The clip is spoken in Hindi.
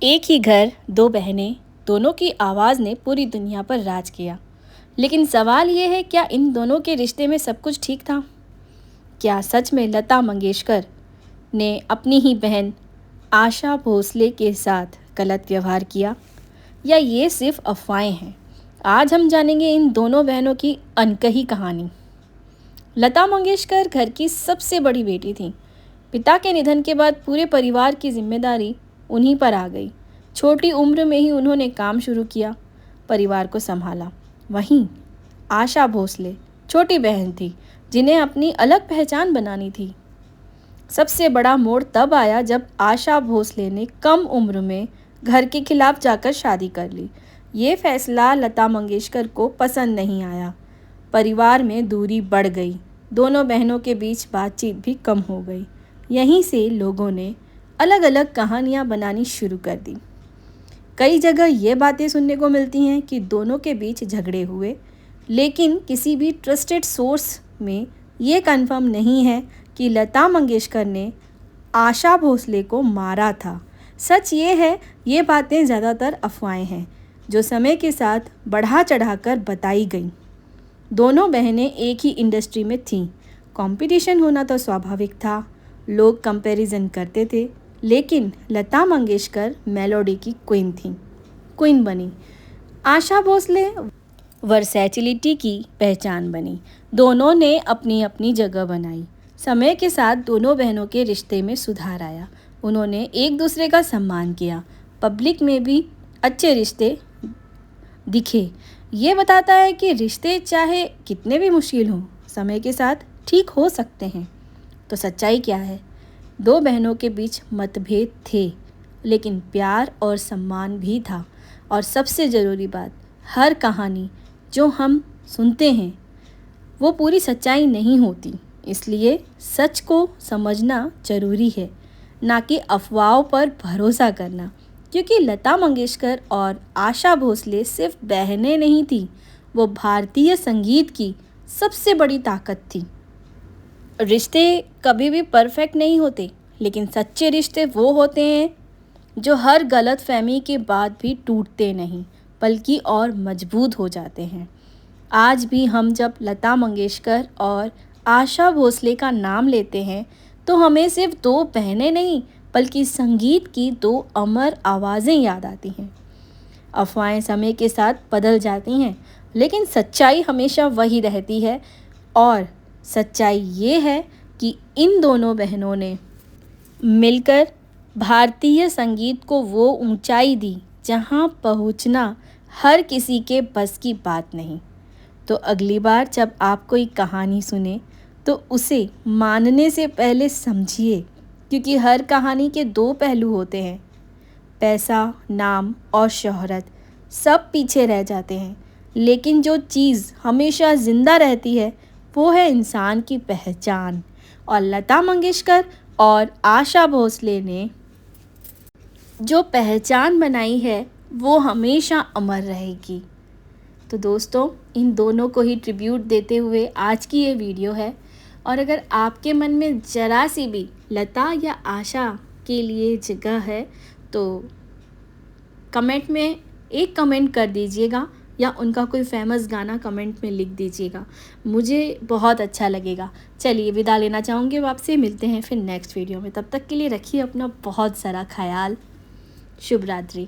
एक ही घर, दो बहनें, दोनों की आवाज़ ने पूरी दुनिया पर राज किया। लेकिन सवाल ये है, क्या इन दोनों के रिश्ते में सब कुछ ठीक था? क्या सच में लता मंगेशकर ने अपनी ही बहन आशा भोसले के साथ गलत व्यवहार किया, या ये सिर्फ अफवाहें हैं? आज हम जानेंगे इन दोनों बहनों की अनकही कहानी। लता मंगेशकर घर की सबसे बड़ी बेटी थी। पिता के निधन के बाद पूरे परिवार की जिम्मेदारी उन्हीं पर आ गई। छोटी उम्र में ही उन्होंने काम शुरू किया, परिवार को संभाला। वहीं आशा भोसले छोटी बहन थी, जिन्हें अपनी अलग पहचान बनानी थी। सबसे बड़ा मोड़ तब आया जब आशा भोसले ने कम उम्र में घर के खिलाफ जाकर शादी कर ली। ये फैसला लता मंगेशकर को पसंद नहीं आया। परिवार में दूरी बढ़ गई, दोनों बहनों के बीच बातचीत भी कम हो गई। यहीं से लोगों ने अलग अलग कहानियां बनानी शुरू कर दी। कई जगह ये बातें सुनने को मिलती हैं कि दोनों के बीच झगड़े हुए, लेकिन किसी भी ट्रस्टेड सोर्स में ये कंफर्म नहीं है कि लता मंगेशकर ने आशा भोसले को मारा था। सच ये है, ये बातें ज़्यादातर अफवाहें हैं जो समय के साथ बढ़ा चढ़ाकर बताई गई। दोनों बहनें एक ही इंडस्ट्री में थीं। कंपटीशन होना तो स्वाभाविक था, लोग कंपैरिजन करते थे, लेकिन लता मंगेशकर मेलोडी की क्वीन बनी। आशा भोसले वर्सैटिलिटी की पहचान बनी। दोनों ने अपनी अपनी जगह बनाई। समय के साथ दोनों बहनों के रिश्ते में सुधार आया। उन्होंने एक दूसरे का सम्मान किया, पब्लिक में भी अच्छे रिश्ते दिखे। ये बताता है कि रिश्ते चाहे कितने भी मुश्किल हों, समय के साथ ठीक हो सकते हैं। तो सच्चाई क्या है? दो बहनों के बीच मतभेद थे, लेकिन प्यार और सम्मान भी था। और सबसे ज़रूरी बात, हर कहानी जो हम सुनते हैं वो पूरी सच्चाई नहीं होती, इसलिए सच को समझना ज़रूरी है, ना कि अफवाहों पर भरोसा करना। क्योंकि लता मंगेशकर और आशा भोसले सिर्फ बहनें नहीं थीं, वो भारतीय संगीत की सबसे बड़ी ताकत थी। रिश्ते कभी भी परफेक्ट नहीं होते, लेकिन सच्चे रिश्ते वो होते हैं जो हर गलत फहमी के बाद भी टूटते नहीं, बल्कि और मजबूत हो जाते हैं। आज भी हम जब लता मंगेशकर और आशा भोसले का नाम लेते हैं, तो हमें सिर्फ दो बहनें नहीं, बल्कि संगीत की दो अमर आवाज़ें याद आती हैं। अफवाहें समय के साथ बदल जाती हैं, लेकिन सच्चाई हमेशा वही रहती है। और सच्चाई ये है कि इन दोनों बहनों ने मिलकर भारतीय संगीत को वो ऊंचाई दी जहां पहुंचना हर किसी के बस की बात नहीं। तो अगली बार जब आप कोई कहानी सुने, तो उसे मानने से पहले समझिए, क्योंकि हर कहानी के दो पहलू होते हैं। पैसा, नाम और शोहरत सब पीछे रह जाते हैं, लेकिन जो चीज़ हमेशा ज़िंदा रहती है वो है इंसान की पहचान। और लता मंगेशकर और आशा भोसले ने जो पहचान बनाई है वो हमेशा अमर रहेगी। तो दोस्तों, इन दोनों को ही ट्रिब्यूट देते हुए आज की ये वीडियो है। और अगर आपके मन में ज़रा सी भी लता या आशा के लिए जगह है, तो कमेंट में एक कमेंट कर दीजिएगा, या उनका कोई फेमस गाना कमेंट में लिख दीजिएगा, मुझे बहुत अच्छा लगेगा। चलिए, विदा लेना चाहूँगी आपसे। मिलते हैं फिर नेक्स्ट वीडियो में। तब तक के लिए रखिए अपना बहुत सारा ख्याल। शुभ रात्रि।